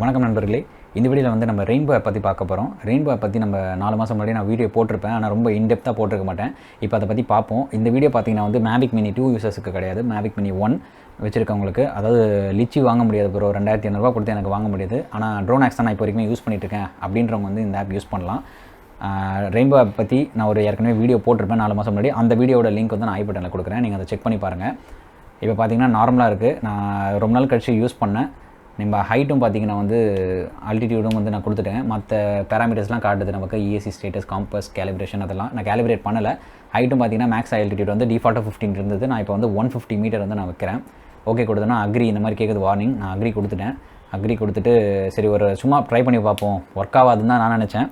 வணக்கம் நண்பர்களே. இந்த வீடியோவில் வந்து நம்ம ரெயின்போ ஆப் பற்றி பார்க்க போகிறோம். ரெயின்போ ஆப் பற்றி நம்ம 4 மாதம் முன்னாடி நான் வீடியோ போட்டிருப்பேன். ஆனால் ரொம்ப இன்டெப்த்தாக போட்டிருக்க மாட்டேன். இப்போ அதை பற்றி பார்ப்போம். இந்த வீடியோ பார்த்தீங்கன்னா வந்து மேவிக் மினி 2 யூசர்ஸுக்கு கிடையாது, மேவிக் மினி 1 வச்சுருக்கவங்களுக்கு. அதாவது லிச்சி வாங்க முடியாது ப்ரோ, 2500 கொடுத்து எனக்கு வாங்க முடியாது. ஆனால் ட்ரோன் ஆக்ஸ் தான் நான் இப்போ வரைக்கும் யூஸ் பண்ணிட்டுருக்கேன் அப்படின்றவங்க வந்து இந்த ஆப் யூஸ் பண்ணலாம். ரெயின்போ ஆப் பற்றி நான் ஒரு ஏற்கனவே வீடியோ போட்டிருப்பேன் 4 மாதம் முன்னாடி. அந்த வீடியோட லிங்க் வந்து நான் ஐ பட்டனில் கொடுக்குறேன், நீங்கள் அதை செக் பண்ணி பாருங்கள். இப்போ பார்த்தீங்கன்னா நார்மலாக இருக்குது. நான் ரொம்ப நாள் கழிச்சு யூஸ் பண்ணேன். நம்ம ஹைட்டும் பார்த்தீங்கன்னா வந்து ஆல்டிடியூடும் வந்து நான் கொடுத்துட்டேன். மற்ற பேராமீட்டர்ஸ்லாம் காட்டுது நமக்கு, இஎஸ்சி ஸ்டேட்டஸ், காம்பஸ், கேலிப்ரேஷன் அதெல்லாம் நான் கேலிப்ரேட் பண்ணலை. ஹைட்டும் பார்த்தீங்கன்னா மேக்ஸ் ஆல்டிடியூட் வந்து டிஃபால்ட்டாக 15 இருந்தது. நான் இப்போ வந்து 150 மீட்டர் வந்து நான் வைக்கிறேன். ஓகே கொடுத்தேன்னா அக்ரி இந்த மாதிரி கேட்குது வார்னிங். நான் அக்ரி கொடுத்துட்டேன். அக்ரி கொடுத்துட்டு சரி ஒரு சும்மா ட்ரை பண்ணி பார்ப்போம், ஒர்க் ஆகாதுன்னு தான் நான் நினச்சேன்.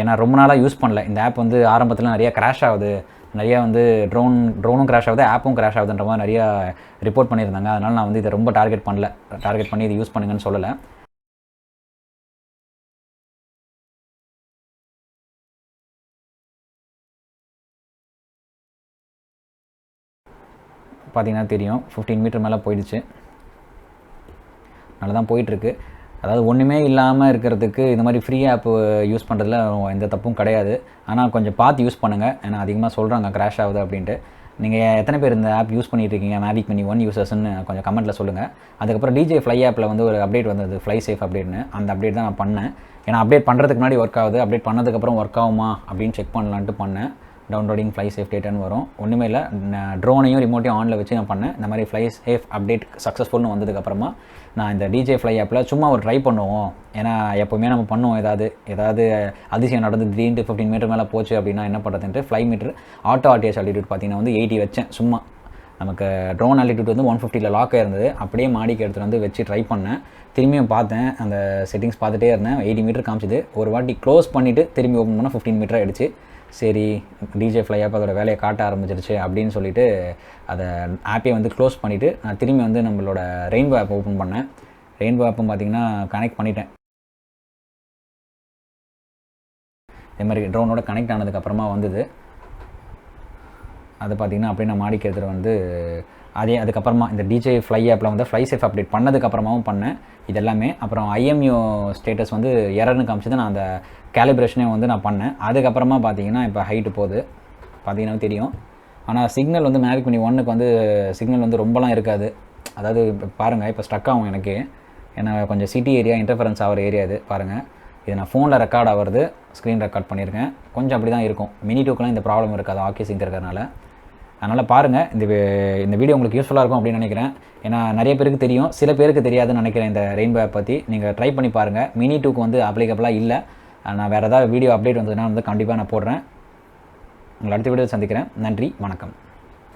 ஏன்னா ரொம்ப நாளாக யூஸ் பண்ணல. இந்த ஆப் வந்து ஆரம்பத்தில் நிறையா கிராஷ் ஆகுது, நிறையா வந்து ட்ரோனும் கிராஷ் ஆகுது, ஆப்பும் கிராஷ் ஆகுதுன்ற மாதிரி நிறையா ரிப்போர்ட் பண்ணியிருந்தாங்க. அதனால் நான் வந்து இதை ரொம்ப டார்கெட் பண்ணி இதை யூஸ் பண்ணுங்கன்னு சொல்லலை. பார்த்தீங்கன்னா தெரியும் 15 மீட்டர் மேலே போயிடுச்சு. நல்லா தான் போயிட்டுருக்கு. அதாவது ஒன்றுமே இல்லாமல் இருக்கிறதுக்கு இந்த மாதிரி ஃப்ரீ ஆப் யூஸ் பண்ணுறதுல எந்த தப்பும் கிடையாது. ஆனால் கொஞ்சம் பார்த்து யூஸ் பண்ணுங்கள். ஏன்னா அதிகமாக சொல்கிறாங்க கிராஷ் ஆகுது அப்படின்ட்டு. நீங்கள் எத்தனை பேர் இந்த ஆப் யூஸ் பண்ணிட்டு இருக்கீங்க, மேவிக் மினி 1 யூசர்ஸ்ன்னு கொஞ்சம் கமெண்ட்டில் சொல்லுங்கள். அதுக்கப்புறம் டிஜே ஃப்ளை ஆப்பில் வந்து ஒரு அப்டேட் வந்தது, ஃப்ளை சேஃப் அப்டேட்னு. அந்த அப்டேட் தான் நான் பண்ணேன். ஏன்னா அப்டேட் பண்ணுறதுக்கு முன்னாடி ஒர்க் ஆகுது, அப்டேட் பண்ணதுக்கப்புறம் ஒர்க் ஆகுமா அப்படின்னு செக் பண்ணலான்ட்டு பண்ணேன். டவுன்லோடிங் ஃப்ளை சேஃப் டேட்டான்னு வரும். ஒன்றுமே இல்லை, ட்ரோனையும் ரிமோட்டையும் ஆனில் வச்சு நான் பண்ணேன். இந்த மாதிரி ஃப்ளை சேஃப் அப்டேட் சக்ஸஸ்ஃபுல்னு வந்ததுக்கப்புறமா நான் இந்த டிஜே ஃப்ளை ஆப்பில் சும்மா ஒரு ட்ரை பண்ணுவோம். ஏன்னா எப்போவுமே நம்ம பண்ணுவோம், ஏதாவது அதிசயம் நடந்து திடீர்னு 15 மீட்டர் மேலே போச்சு அப்படின்னா என்ன பண்ணுறதுன்ட்டு fly metre auto RTS altitude பார்த்தீங்கன்னா வந்து 80 வச்சேன். சும்மா நமக்கு ட்ரோன் ஆல்டிடியூட் வந்து 150 லாக் ஆயிருந்தது. அப்படியே மாடிக்கு எடுத்துகிட்டு வந்து வச்சு ட்ரை பண்ணேன். திரும்பியும் பார்த்தேன், அந்த செட்டிங்ஸ் பார்த்துட்டே இருந்தேன். 80 மீட்டர் காமிச்சிது. ஒரு வாட்டி க்ளோஸ் பண்ணிவிட்டு திரும்பி ஓப்பன் பண்ணால் 15 மீட்டர் ஆகிடுச்சு. சரி, டிஜே ஃப்ளை ஆப் அதோட வேலையை காட்ட ஆரம்பிச்சிருச்சு அப்படின்னு சொல்லிட்டு அதை ஆப்பே வந்து க்ளோஸ் பண்ணிவிட்டு நான் திரும்பி வந்து நம்மளோட ரெயின்போ ஆப் ஓப்பன் பண்ணேன். ரெயின்போ ஆப்பும் பார்த்திங்கன்னா கனெக்ட் பண்ணிட்டேன். இதே மாதிரி ட்ரோனோட கனெக்ட் ஆனதுக்கப்புறமா வந்தது. அது பார்த்திங்கன்னா அப்படியே நான் மாடிக்கு எடுத்துகிட்டு வந்து அதுக்கப்புறமா இந்த டிஜே ஃப்ளை ஆப்பில் வந்து ஃப்ளை சேஃப் அப்டேட் பண்ணதுக்கப்புறமாவும் பண்ணேன் இது எல்லாமே. அப்புறம் ஐஎம்யூ ஸ்டேட்டஸ் வந்து எரர்னு காமிச்சது. நான் அந்த கேலிப்ரேஷனே வந்து நான் பண்ணேன். அதுக்கப்புறமா பார்த்தீங்கன்னா இப்போ ஹைட்டு போகுது, பார்த்தீங்கன்னா தெரியும். ஆனால் சிக்னல் வந்து மேவிக் மினி 1க்கு வந்து சிக்னல் வந்து ரொம்பலாம் இருக்காது. அதாவது இப்போ பாருங்கள், இப்போ ஸ்ட்ரக் ஆகும் எனக்கு. ஏன்னா கொஞ்சம் சிட்டி ஏரியா, இன்டர்ஃபரன்ஸ் ஆகிற ஏரியா இது. பாருங்கள், இது நான் ஃபோனில் ரெக்கார்ட் ஆகிறது, ஸ்க்ரீன் ரெக்கார்ட் பண்ணியிருக்கேன். கொஞ்சம் அப்படி தான் இருக்கும். மினி 2க்குலாம் இந்த ப்ராப்ளம் இருக்காது, ஆக்கி சிங்க் இருக்கிறதுனால. அதனால் பாருங்கள், இந்த வீடியோ உங்களுக்கு யூஸ்ஃபுல்லாக இருக்கும் அப்படின்னு நினைக்கிறேன். ஏன்னா நிறைய பேருக்கு தெரியும், சில பேருக்கு தெரியாதுன்னு நினைக்கிறேன் இந்த ரெயின்போ ஆப் பற்றி. நீங்கள் ட்ரை பண்ணி பாருங்கள். மினி 2க்கு வந்து அப்ளிகபிளாக இல்லை. நான் வேறு ஏதாவது வீடியோ அப்டேட் வந்ததுன்னா வந்து கண்டிப்பாக நான் போடுறேன். உங்களை அடுத்த வீடியோ சந்திக்கிறேன். நன்றி, வணக்கம்.